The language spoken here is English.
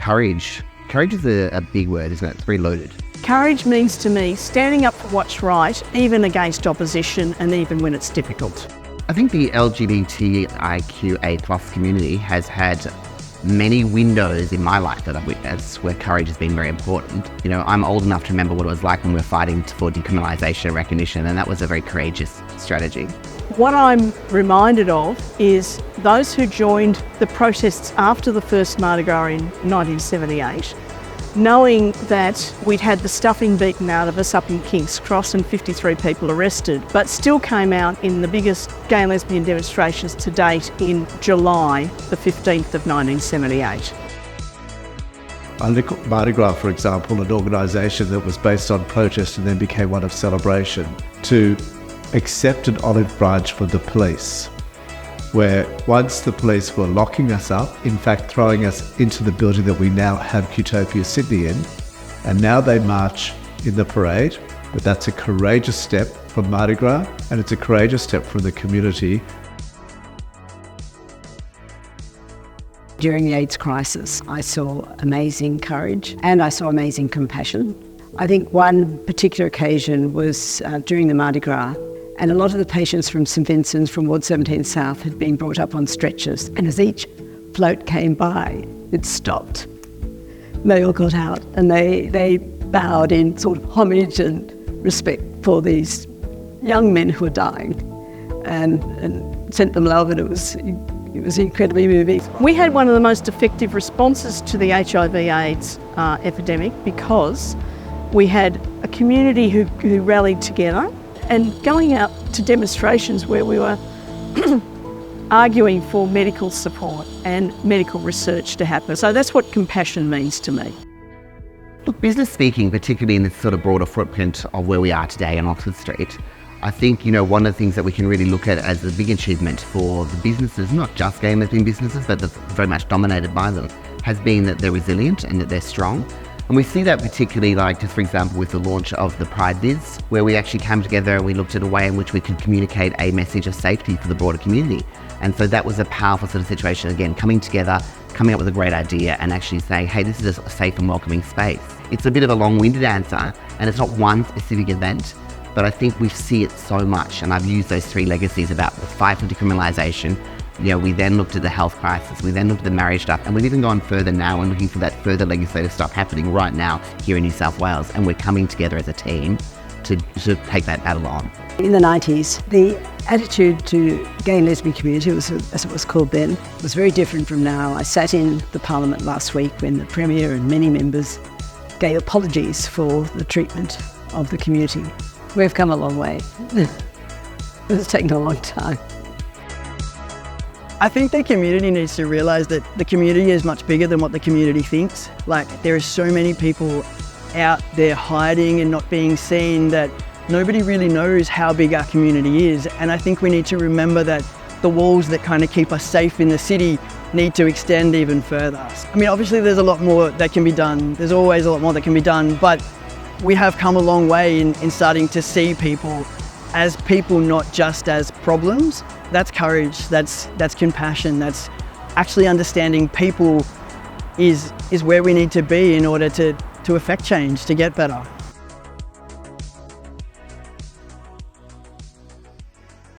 courage. Courage is a big word, isn't it? It's very loaded. Courage means to me standing up for what's right, even against opposition and even when it's difficult. I think the LGBTIQA+ community has had many windows in my life that I've witnessed where courage has been very important. You know, I'm old enough to remember what it was like when we were fighting for decriminalisation and recognition, and that was a very courageous strategy. What I'm reminded of is those who joined the protests after the first Mardi Gras in 1978, knowing that we'd had the stuffing beaten out of us up in King's Cross and 53 people arrested, but still came out in the biggest gay and lesbian demonstrations to date in July the 15th of 1978. Under Mardi Gras, for example, an organisation that was based on protest and then became one of celebration, to accept an olive branch for the police, where once the police were locking us up, in fact throwing us into the building that we now have Qtopia Sydney in, and now they march in the parade. But that's a courageous step from Mardi Gras, and it's a courageous step from the community. During the AIDS crisis, I saw amazing courage and I saw amazing compassion. I think one particular occasion was during the Mardi Gras, and a lot of the patients from St Vincent's, from Ward 17 South, had been brought up on stretchers. And as each float came by, it stopped. They all got out and they bowed in sort of homage and respect for these young men who were dying, and sent them love, and it was incredibly moving. We had one of the most effective responses to the HIV/AIDS epidemic because we had a community who rallied together, and going out to demonstrations where we were arguing for medical support and medical research to happen. So that's what compassion means to me. Look, business speaking, particularly in this sort of broader footprint of where we are today on Oxford Street, I think, you know, one of the things that we can really look at as a big achievement for the businesses, not just gay and lesbian businesses, but that's very much dominated by them, has been that they're resilient and that they're strong. And we see that particularly, like, just for example, with the launch of the Pride Viz, where we actually came together and we looked at a way in which we could communicate a message of safety for the broader community. And so that was a powerful sort of situation, again, coming together, coming up with a great idea and actually saying, hey, this is a safe and welcoming space. It's a bit of a long-winded answer, and it's not one specific event, but I think we see it so much. And I've used those three legacies about the fight for decriminalisation. You know, we then looked at the health crisis, we then looked at the marriage stuff, and we've even gone further now and looking for that further legislative stuff happening right now here in New South Wales, and we're coming together as a team to take that battle on. In the 90s, the attitude to gay and lesbian community, as it was called then, was very different from now. I sat in the Parliament last week when the Premier and many members gave apologies for the treatment of the community. We've come a long way. It's taken a long time. I think the community needs to realise that the community is much bigger than what the community thinks. Like, there are so many people out there hiding and not being seen that nobody really knows how big our community is. And I think we need to remember that the walls that kind of keep us safe in the city need to extend even further. I mean, obviously there's a lot more that can be done. There's always a lot more that can be done, but we have come a long way in starting to see people as people, not just as problems. That's courage, that's compassion, that's actually understanding people is where we need to be in order to affect change, to get better.